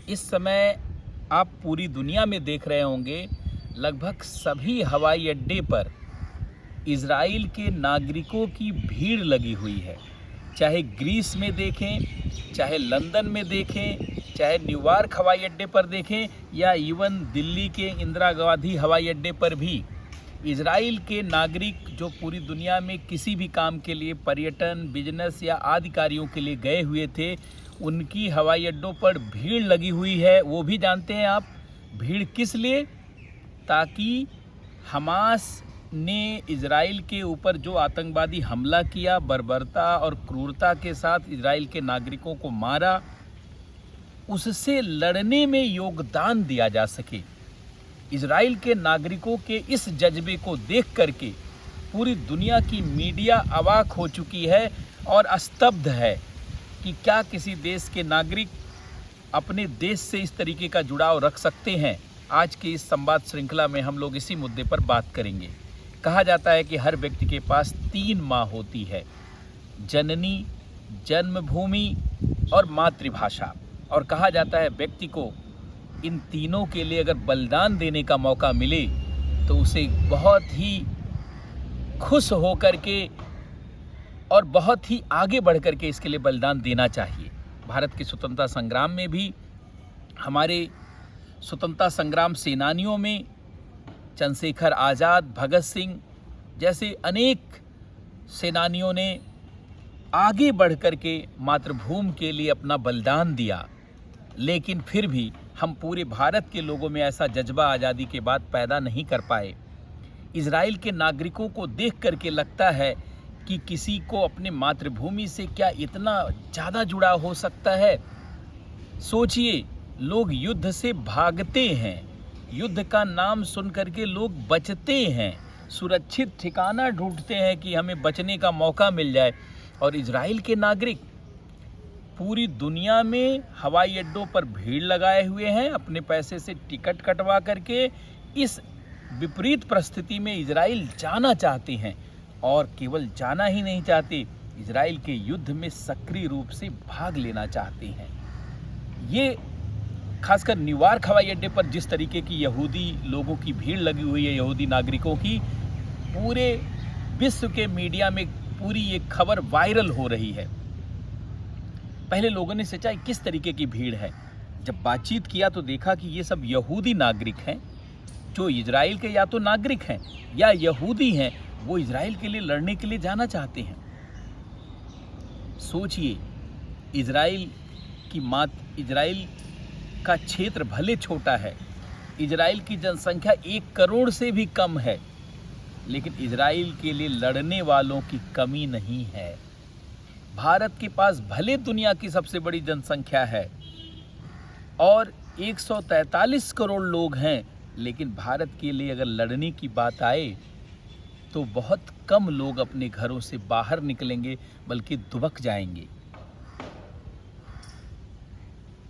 इस समय आप पूरी दुनिया में देख रहे होंगे, लगभग सभी हवाई अड्डे पर इज़राइल के नागरिकों की भीड़ लगी हुई है। चाहे ग्रीस में देखें, चाहे लंदन में देखें, चाहे न्यूयॉर्क हवाई अड्डे पर देखें या इवन दिल्ली के इंदिरा गांधी हवाई अड्डे पर भी इज़राइल के नागरिक जो पूरी दुनिया में किसी भी काम के लिए, पर्यटन, बिजनेस या आदि कार्यों के लिए गए हुए थे, उनकी हवाई अड्डों पर भीड़ लगी हुई है। वो भी जानते हैं आप, भीड़ किस लिए? ताकि हमास ने इज़राइल के ऊपर जो आतंकवादी हमला किया, बर्बरता और क्रूरता के साथ इज़राइल के नागरिकों को मारा, उससे लड़ने में योगदान दिया जा सके। इज़राइल के नागरिकों के इस जज्बे को देख करके पूरी दुनिया की मीडिया अवाक हो चुकी है और स्तब्ध है कि क्या किसी देश के नागरिक अपने देश से इस तरीके का जुड़ाव रख सकते हैं। आज की इस संवाद श्रृंखला में हम लोग इसी मुद्दे पर बात करेंगे। कहा जाता है कि हर व्यक्ति के पास 3 माँ होती है, जननी, जन्मभूमि और मातृभाषा। और कहा जाता है व्यक्ति को इन तीनों के लिए अगर बलिदान देने का मौका मिले तो उसे बहुत ही खुश होकर के और बहुत ही आगे बढ़ कर के इसके लिए बलिदान देना चाहिए। भारत के स्वतंत्रता संग्राम में भी हमारे स्वतंत्रता संग्राम सेनानियों में चंद्रशेखर आज़ाद, भगत सिंह जैसे अनेक सेनानियों ने आगे बढ़ कर के मातृभूमि के लिए अपना बलिदान दिया। लेकिन फिर भी हम पूरे भारत के लोगों में ऐसा जज्बा आज़ादी के बाद पैदा नहीं कर पाए। इज़राइल के नागरिकों को देख करके लगता है कि किसी को अपने मातृभूमि से क्या इतना ज़्यादा जुड़ाव हो सकता है। सोचिए, लोग युद्ध से भागते हैं, युद्ध का नाम सुन करके लोग बचते हैं, सुरक्षित ठिकाना ढूंढते हैं कि हमें बचने का मौका मिल जाए। और इज़राइल के नागरिक पूरी दुनिया में हवाई अड्डों पर भीड़ लगाए हुए हैं, अपने पैसे से टिकट कटवा करके इस विपरीत परिस्थिति में इज़राइल जाना चाहते हैं। और केवल जाना ही नहीं चाहते, इज़राइल के युद्ध में सक्रिय रूप से भाग लेना चाहते हैं। ये खासकर न्यूयॉर्क हवाई अड्डे पर जिस तरीके की यहूदी लोगों की भीड़ लगी हुई है, यहूदी नागरिकों की, पूरे विश्व के मीडिया में पूरी ये खबर वायरल हो रही है। पहले लोगों ने सोचा किस तरीके की भीड़ है। जब बातचीत किया तो देखा कि ये सब यहूदी नागरिक हैं जो इज़राइल के या तो नागरिक हैं या यहूदी हैं, वो इज़राइल के लिए लड़ने के लिए जाना चाहते हैं। सोचिए, इज़राइल का क्षेत्र भले छोटा है, इज़राइल की जनसंख्या 1 करोड़ से भी कम है, लेकिन इज़राइल के लिए लड़ने वालों की कमी नहीं है। भारत के पास भले दुनिया की सबसे बड़ी जनसंख्या है और 143 करोड़ लोग हैं, लेकिन भारत के लिए अगर लड़ने की बात आए तो बहुत कम लोग अपने घरों से बाहर निकलेंगे, बल्कि दुबक जाएंगे।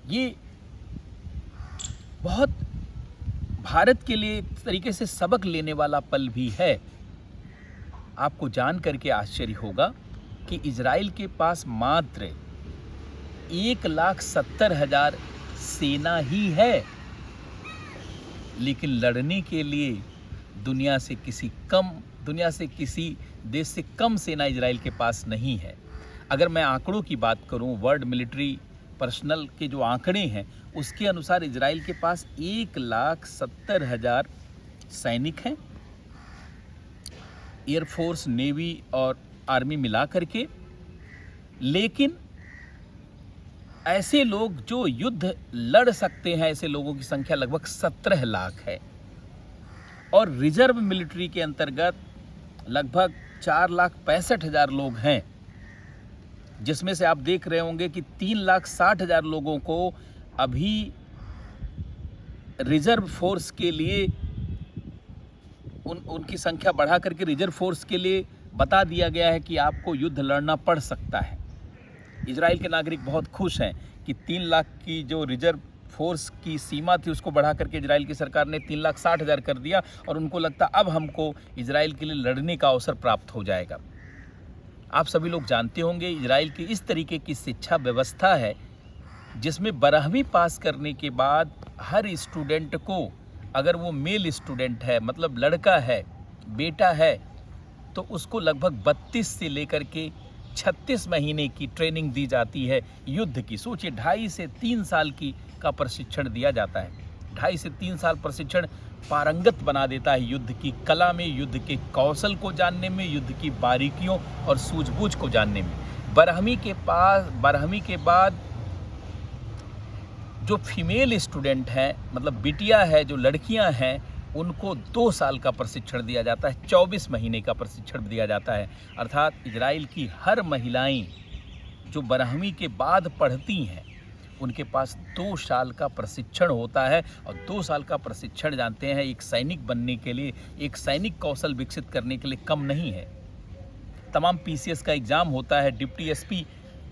ये बहुत भारत के लिए एक तरीके से सबक लेने वाला पल भी है। आपको जान करके आश्चर्य होगा कि इज़राइल के पास मात्र 1,70,000 सेना ही है, लेकिन लड़ने के लिए दुनिया से किसी देश से कम सेना इज़राइल के पास नहीं है। अगर मैं आंकड़ों की बात करूं, वर्ल्ड मिलिट्री पर्सनल के जो आंकड़े हैं, उसके अनुसार इज़राइल के पास 1,70,000 सैनिक हैं, एयरफोर्स, नेवी और आर्मी मिला करके। लेकिन ऐसे लोग जो युद्ध लड़ सकते हैं, ऐसे लोगों की संख्या लगभग 17 लाख है। और रिजर्व मिलिट्री के अंतर्गत लगभग 4,65,000 लोग हैं, जिसमें से आप देख रहे होंगे कि 3,60,000 लोगों को अभी रिजर्व फोर्स के लिए उनकी संख्या बढ़ा करके रिजर्व फोर्स के लिए बता दिया गया है कि आपको युद्ध लड़ना पड़ सकता है। इजराइल के नागरिक बहुत खुश हैं कि 3 लाख की जो रिजर्व फोर्स की सीमा थी उसको बढ़ा करके इजराइल की सरकार ने 3,60,000 कर दिया और उनको लगता अब हमको इजराइल के लिए लड़ने का अवसर प्राप्त हो जाएगा। आप सभी लोग जानते होंगे इजराइल की इस तरीके की शिक्षा व्यवस्था है जिसमें 12वीं पास करने के बाद हर स्टूडेंट को, अगर वो मेल स्टूडेंट है मतलब लड़का है, बेटा है, तो उसको लगभग 32 से लेकर के 36 महीने की ट्रेनिंग दी जाती है युद्ध की। सोचिए 2.5 से 3 साल का प्रशिक्षण दिया जाता है। 2.5 से 3 साल प्रशिक्षण पारंगत बना देता है युद्ध की कला में, युद्ध के कौशल को जानने में, युद्ध की बारीकियों और सूझबूझ को जानने में। 12वीं के बाद जो फीमेल स्टूडेंट हैं, मतलब बिटिया है, जो लड़कियां हैं, उनको 2 साल का प्रशिक्षण दिया जाता है, 24 महीने का प्रशिक्षण दिया जाता है। अर्थात इजराइल की हर महिलाएं जो 12वीं के बाद पढ़ती हैं, उनके पास 2 साल का प्रशिक्षण होता है। और 2 साल का प्रशिक्षण, जानते हैं, एक सैनिक बनने के लिए, एक सैनिक कौशल विकसित करने के लिए कम नहीं है। तमाम पीसीएस का एग्ज़ाम होता है, डिप्टी एसपी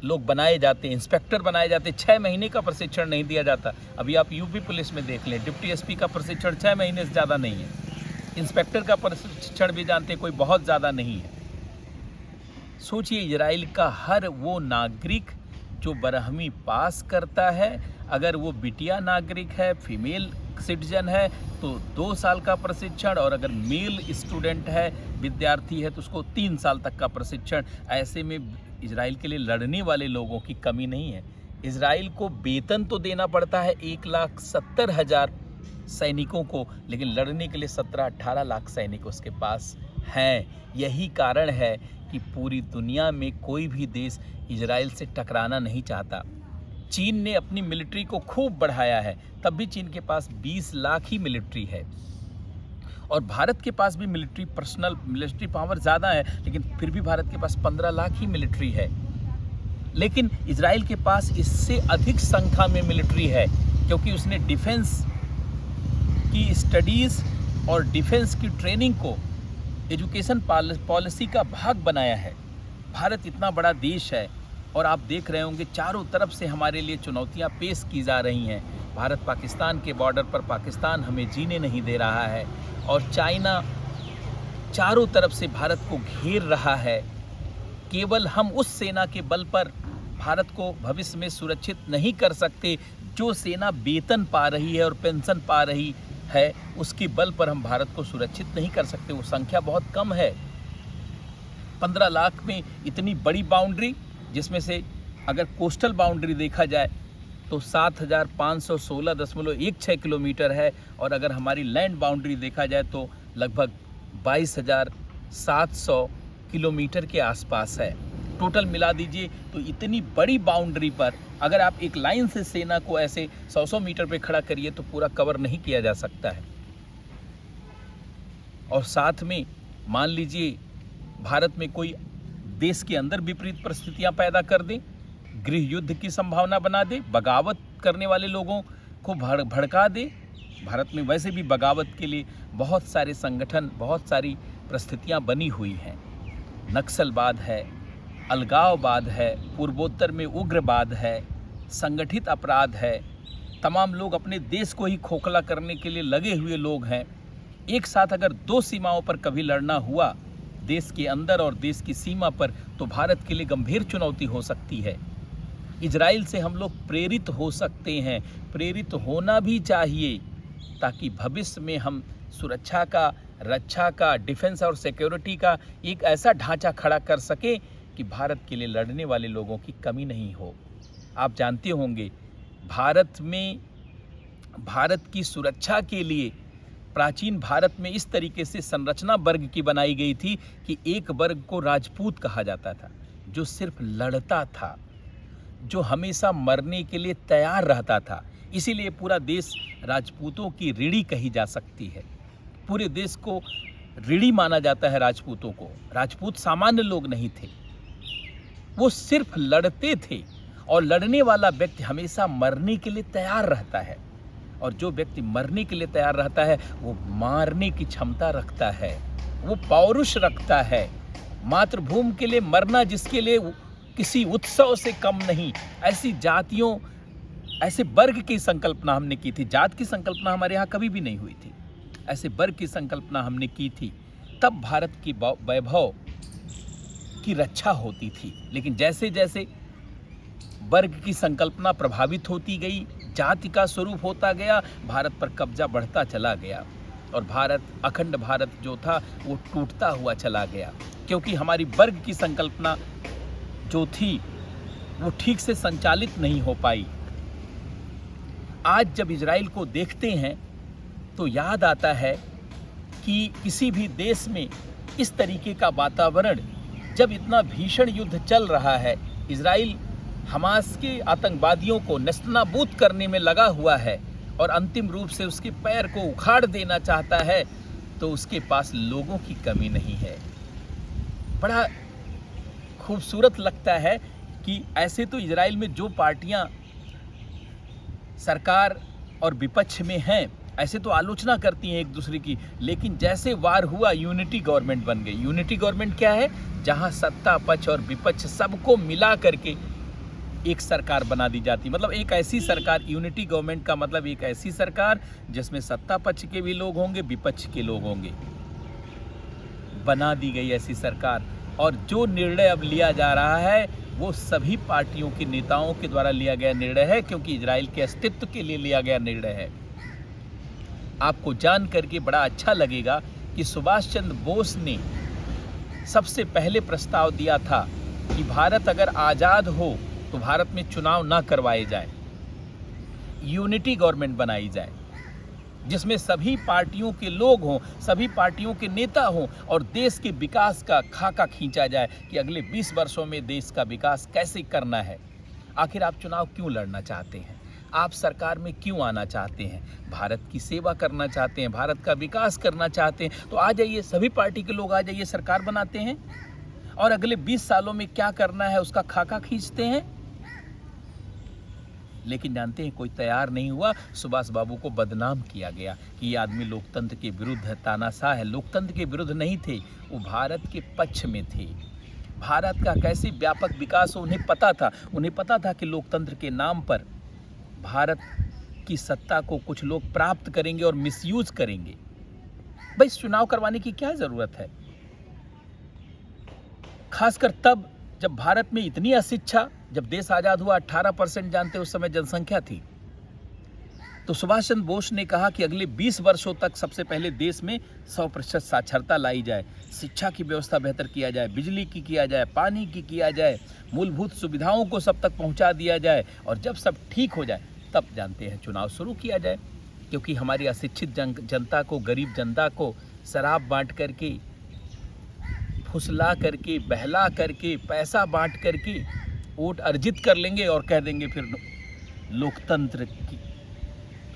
लोग बनाए जाते हैं, इंस्पेक्टर बनाए जाते हैं, 6 महीने का प्रशिक्षण नहीं दिया जाता। अभी आप यूपी पुलिस में देख लें, डिप्टी एसपी का प्रशिक्षण 6 महीने से ज़्यादा नहीं है। इंस्पेक्टर का प्रशिक्षण भी जानते हैं, कोई बहुत ज़्यादा नहीं है। सोचिए इजराइल का हर वो नागरिक जो 12वीं पास करता है, अगर वो बिटिया नागरिक है, फीमेल सिटीजन है, तो 2 साल का प्रशिक्षण, और अगर मेल स्टूडेंट है, विद्यार्थी है, तो उसको 3 साल तक का प्रशिक्षण। ऐसे में इजराइल के लिए लड़ने वाले लोगों की कमी नहीं है। इजराइल को वेतन तो देना पड़ता है 1,70,000 सैनिकों को, लेकिन लड़ने के लिए 17-18 लाख सैनिक उसके पास हैं। यही कारण है कि पूरी दुनिया में कोई भी देश इजराइल से टकराना नहीं चाहता। चीन ने अपनी मिलिट्री को खूब बढ़ाया है, तब भी चीन के पास 20 लाख ही मिलिट्री है, और भारत के पास भी मिलिट्री पावर ज़्यादा है, लेकिन फिर भी भारत के पास 15 लाख ही मिलिट्री है। लेकिन इजराइल के पास इससे अधिक संख्या में मिलिट्री है, क्योंकि उसने डिफेंस की स्टडीज़ और डिफेंस की ट्रेनिंग को एजुकेशन पॉलिसी का भाग बनाया है। भारत इतना बड़ा देश है, और आप देख रहे होंगे चारों तरफ से हमारे लिए चुनौतियां पेश की जा रही हैं। भारत पाकिस्तान के बॉर्डर पर, पाकिस्तान हमें जीने नहीं दे रहा है, और चाइना चारों तरफ से भारत को घेर रहा है। केवल हम उस सेना के बल पर भारत को भविष्य में सुरक्षित नहीं कर सकते जो सेना वेतन पा रही है और पेंशन पा रही है, उसके बल पर हम भारत को सुरक्षित नहीं कर सकते। वो संख्या बहुत कम है। 15 लाख में इतनी बड़ी बाउंड्री, जिसमें से अगर कोस्टल बाउंड्री देखा जाए तो 7,516.16 किलोमीटर है, और अगर हमारी लैंड बाउंड्री देखा जाए तो लगभग 22,700 किलोमीटर के आसपास है। टोटल मिला दीजिए तो इतनी बड़ी बाउंड्री पर अगर आप एक लाइन से सेना को ऐसे 100-100 मीटर पे खड़ा करिए तो पूरा कवर नहीं किया जा सकता है। और साथ में मान लीजिए भारत में कोई देश के अंदर विपरीत परिस्थितियां पैदा कर दे, गृह युद्ध की संभावना बना दे, बगावत करने वाले लोगों को भड़का दे। भारत में वैसे भी बगावत के लिए बहुत सारे संगठन, बहुत सारी परिस्थितियां बनी हुई हैं। नक्सलवाद है, अलगाववाद है, पूर्वोत्तर में उग्रवाद है, संगठित अपराध है, तमाम लोग अपने देश को ही खोखला करने के लिए लगे हुए लोग हैं। एक साथ अगर 2 सीमाओं पर कभी लड़ना हुआ, देश के अंदर और देश की सीमा पर, तो भारत के लिए गंभीर चुनौती हो सकती है। इजराइल से हम लोग प्रेरित हो सकते हैं, प्रेरित होना भी चाहिए, ताकि भविष्य में हम सुरक्षा का, रक्षा का, डिफेंस और सिक्योरिटी का एक ऐसा ढांचा खड़ा कर सकें कि भारत के लिए लड़ने वाले लोगों की कमी नहीं हो। आप जानते होंगे भारत की सुरक्षा के लिए प्राचीन भारत में इस तरीके से संरचना वर्ग की बनाई गई थी कि एक वर्ग को राजपूत कहा जाता था, जो सिर्फ लड़ता था, जो हमेशा मरने के लिए तैयार रहता था। इसीलिए पूरा देश राजपूतों की ऋणी कही जा सकती है। पूरे देश को ऋणी माना जाता है राजपूतों को। राजपूत सामान्य लोग नहीं थे, वो सिर्फ लड़ते थे, और लड़ने वाला व्यक्ति हमेशा मरने के लिए तैयार रहता है, और जो व्यक्ति मरने के लिए तैयार रहता है वो मारने की क्षमता रखता है, वो पौरुष रखता है। मातृभूमि के लिए मरना जिसके लिए किसी उत्सव से कम नहीं, ऐसी जातियों, ऐसे वर्ग की संकल्पना हमने की थी। जात की संकल्पना हमारे यहाँ कभी भी नहीं हुई थी, ऐसे वर्ग की संकल्पना हमने की थी, तब भारत की वैभव की रक्षा होती थी। लेकिन जैसे जैसे वर्ग की संकल्पना प्रभावित होती गई, जाति का स्वरूप होता गया, भारत पर कब्जा बढ़ता चला गया और भारत, अखंड भारत जो था वो टूटता हुआ चला गया, क्योंकि हमारी वर्ग की संकल्पना जो थी वो ठीक से संचालित नहीं हो पाई। आज जब इजराइल को देखते हैं तो याद आता है कि किसी भी देश में इस तरीके का वातावरण, जब इतना भीषण युद्ध चल रहा है, इजराइल हमास के आतंकवादियों को नेस्तनाबूद करने में लगा हुआ है और अंतिम रूप से उसके पैर को उखाड़ देना चाहता है, तो उसके पास लोगों की कमी नहीं है। बड़ा खूबसूरत लगता है कि ऐसे तो इजराइल में जो पार्टियां सरकार और विपक्ष में हैं, ऐसे तो आलोचना करती हैं एक दूसरे की, लेकिन जैसे वार हुआ यूनिटी गवर्नमेंट बन गई। यूनिटी गवर्नमेंट क्या है? जहां सत्ता पक्ष और विपक्ष सबको मिला करके एक सरकार बना दी जाती। मतलब एक ऐसी सरकार, यूनिटी गवर्नमेंट का मतलब एक ऐसी सरकार जिसमें सत्ता पक्ष के भी लोग होंगे, विपक्ष के लोग होंगे, बना दी गई ऐसी सरकार। और जो निर्णय अब लिया जा रहा है वो सभी पार्टियों के नेताओं के द्वारा लिया गया निर्णय है, क्योंकि इजराइल के अस्तित्व के लिए लिया गया निर्णय है। आपको जान करके बड़ा अच्छा लगेगा कि सुभाष चंद्र बोस ने सबसे पहले प्रस्ताव दिया था कि भारत अगर आज़ाद हो तो भारत में चुनाव ना करवाए जाए, यूनिटी गवर्नमेंट बनाई जाए, जिसमें सभी पार्टियों के लोग हों, सभी पार्टियों के नेता हों और देश के विकास का खाका खींचा जाए कि अगले 20 वर्षों में देश का विकास कैसे करना है। आखिर आप चुनाव क्यों लड़ना चाहते हैं? आप सरकार में क्यों आना चाहते हैं? भारत की सेवा करना चाहते हैं, भारत का विकास करना चाहते हैं, तो आ जाइए, सभी पार्टी के लोग आ जाइए, सरकार बनाते हैं और अगले 20 सालों में क्या करना है उसका खाका खींचते हैं। लेकिन जानते हैं, कोई तैयार नहीं हुआ। सुभाष बाबू को बदनाम किया गया कि ये आदमी लोकतंत्र के विरुद्ध है, तानाशाह है। लोकतंत्र के विरुद्ध नहीं थे, वो भारत के पक्ष में थे। भारत का कैसे व्यापक विकास हो उन्हें पता था। उन्हें पता था कि लोकतंत्र के नाम पर भारत की सत्ता को कुछ लोग प्राप्त करेंगे और मिसयूज करेंगे। भाई, चुनाव करवाने की क्या जरूरत है? खासकर तब जब भारत में इतनी अशिक्षा, जब देश आज़ाद हुआ 18% जानते उस समय जनसंख्या थी, तो सुभाष चंद्र बोस ने कहा कि अगले 20 वर्षों तक सबसे पहले देश में 100% साक्षरता लाई जाए, शिक्षा की व्यवस्था बेहतर किया जाए, बिजली की किया जाए, पानी की किया जाए, मूलभूत सुविधाओं को सब तक पहुंचा दिया जाए, और जब सब ठीक हो जाए तब जानते हैं चुनाव शुरू किया जाए। क्योंकि हमारी अशिक्षित जनता को, गरीब जनता को शराब बांट करके, फुसला करके, बहला करके, पैसा बांट करके वोट अर्जित कर लेंगे और कह देंगे फिर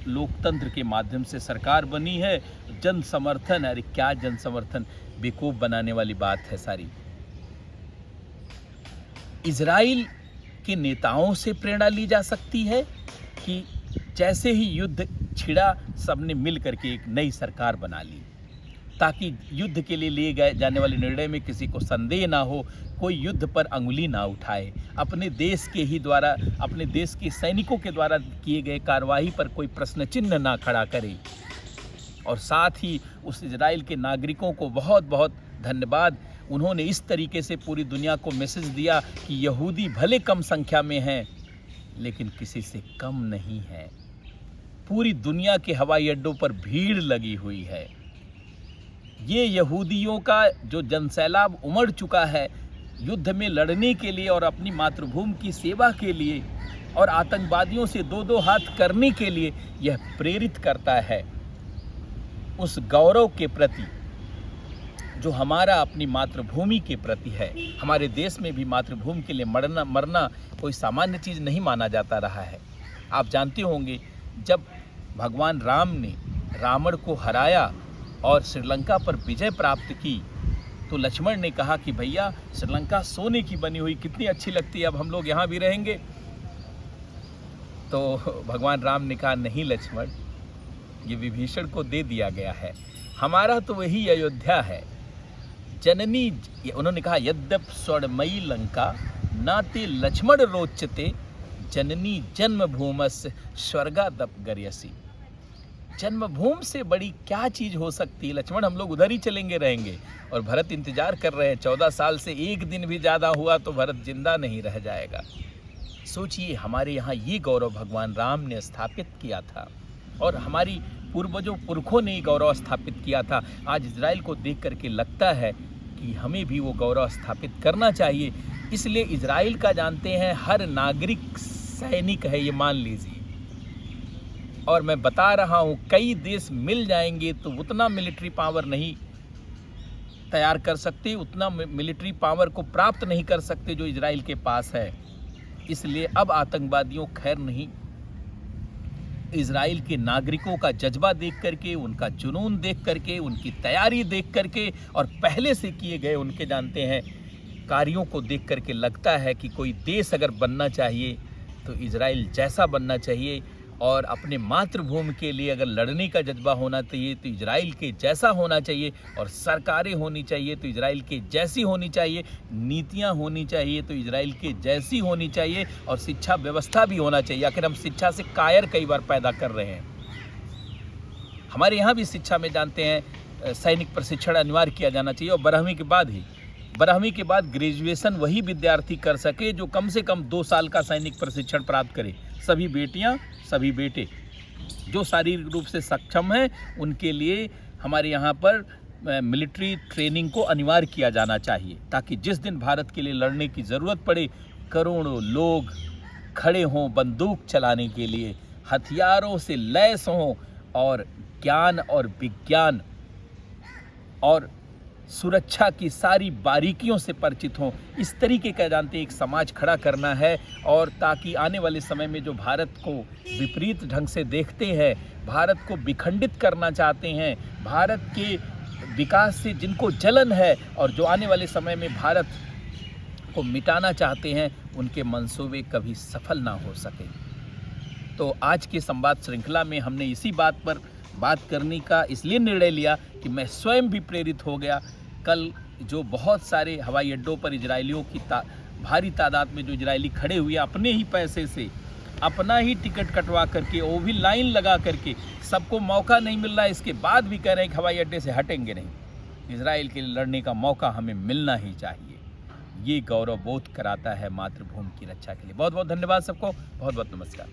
लोकतंत्र के माध्यम से सरकार बनी है, जन समर्थन। अरे क्या जन समर्थन, बेवकूफ बनाने वाली बात है सारी। इजराइल के नेताओं से प्रेरणा ली जा सकती है कि जैसे ही युद्ध छिड़ा सबने मिल करके एक नई सरकार बना ली, ताकि युद्ध के लिए लिए गए जाने वाले निर्णय में किसी को संदेह ना हो, कोई युद्ध पर अंगुली ना उठाए, अपने देश के ही द्वारा, अपने देश के सैनिकों के द्वारा किए गए कार्रवाई पर कोई प्रश्न चिन्ह ना खड़ा करे। और साथ ही उस इजराइल के नागरिकों को बहुत बहुत धन्यवाद, उन्होंने इस तरीके से पूरी दुनिया को मैसेज दिया कि यहूदी भले कम संख्या में हैं लेकिन किसी से कम नहीं है। पूरी दुनिया के हवाई अड्डों पर भीड़ लगी हुई है। ये यहूदियों का जो जनसैलाब उमड़ चुका है युद्ध में लड़ने के लिए और अपनी मातृभूमि की सेवा के लिए और आतंकवादियों से दो दो हाथ करने के लिए, यह प्रेरित करता है उस गौरव के प्रति जो हमारा अपनी मातृभूमि के प्रति है। हमारे देश में भी मातृभूमि के लिए मरना कोई सामान्य चीज़ नहीं माना जाता रहा है। आप जानते होंगे, जब भगवान राम ने रावण को हराया और श्रीलंका पर विजय प्राप्त की, तो लक्ष्मण ने कहा कि भैया श्रीलंका सोने की बनी हुई कितनी अच्छी लगती है, अब हम लोग यहाँ भी रहेंगे। तो भगवान राम ने कहा नहीं लक्ष्मण, ये विभीषण को दे दिया गया है, हमारा तो वही अयोध्या है। जननी, उन्होंने कहा यद्यप स्वर्णमयी लंका नाते लक्ष्मण रोचते, जननी जन्मभूमस् स्वर्गादप गर्यसी। जन्मभूमि से बड़ी क्या चीज़ हो सकती है लक्ष्मण, हम लोग उधर ही चलेंगे रहेंगे। और भरत इंतजार कर रहे हैं, 14 साल से एक दिन भी ज़्यादा हुआ तो भरत जिंदा नहीं रह जाएगा। सोचिए, हमारे यहाँ ये गौरव भगवान राम ने स्थापित किया था और हमारी पूर्वजों पुरखों ने ये गौरव स्थापित किया था। आज इजराइल को देख करके लगता है कि हमें भी वो गौरव स्थापित करना चाहिए। इसलिए इजराइल का जानते हैं हर नागरिक सैनिक है, ये मान लीजिए। और मैं बता रहा हूँ, कई देश मिल जाएंगे तो उतना मिलिट्री पावर नहीं तैयार कर सकते, उतना मिलिट्री पावर को प्राप्त नहीं कर सकते जो इजराइल के पास है। इसलिए अब आतंकवादियों खैर नहीं, इजराइल के नागरिकों का जज्बा देख करके, उनका जुनून देख करके, उनकी तैयारी देख करके और पहले से किए गए उनके जानते हैं कार्यों को देख करके लगता है कि कोई देश अगर बनना चाहिए तो इजराइल जैसा बनना चाहिए, और अपने मातृभूमि के लिए अगर लड़ने का जज्बा होना चाहिए तो इजराइल के जैसा होना चाहिए, और सरकारें होनी चाहिए तो इजराइल के जैसी होनी चाहिए, नीतियां होनी चाहिए तो इजराइल के जैसी होनी चाहिए, और शिक्षा व्यवस्था भी होना चाहिए। आखिर हम शिक्षा से कायर कई बार पैदा कर रहे हैं। हमारे यहाँ भी शिक्षा में जानते हैं सैनिक प्रशिक्षण अनिवार्य किया जाना चाहिए, और 12वीं के बाद ग्रेजुएशन वही विद्यार्थी कर सके जो कम से कम 2 साल का सैनिक प्रशिक्षण प्राप्त करे। सभी बेटियां, सभी बेटे जो शारीरिक रूप से सक्षम हैं उनके लिए हमारे यहाँ पर मिलिट्री ट्रेनिंग को अनिवार्य किया जाना चाहिए, ताकि जिस दिन भारत के लिए लड़ने की ज़रूरत पड़े करोड़ों लोग खड़े हों बंदूक चलाने के लिए, हथियारों से लैस हों और ज्ञान और विज्ञान और सुरक्षा की सारी बारीकियों से परिचित हों। इस तरीके का जानते एक समाज खड़ा करना है, और ताकि आने वाले समय में जो भारत को विपरीत ढंग से देखते हैं, भारत को विखंडित करना चाहते हैं, भारत के विकास से जिनको जलन है और जो आने वाले समय में भारत को मिटाना चाहते हैं, उनके मंसूबे कभी सफल ना हो सके। तो आज के संवाद श्रृंखला में हमने इसी बात पर बात करने का इसलिए निर्णय लिया कि मैं स्वयं भी प्रेरित हो गया। कल जो बहुत सारे हवाई अड्डों पर इजरायलियों की भारी तादाद में जो इजरायली खड़े हुए अपने ही पैसे से, अपना ही टिकट कटवा करके, वो भी लाइन लगा करके, सबको मौका नहीं मिल रहा है, इसके बाद भी कह रहे हैं कि हवाई अड्डे से हटेंगे नहीं। इजराइल के लिए लड़ने का मौका हमें मिलना ही चाहिए। ये गौरव बोध कराता है मातृभूमि की रक्षा के लिए। बहुत बहुत धन्यवाद सबको, बहुत बहुत नमस्कार।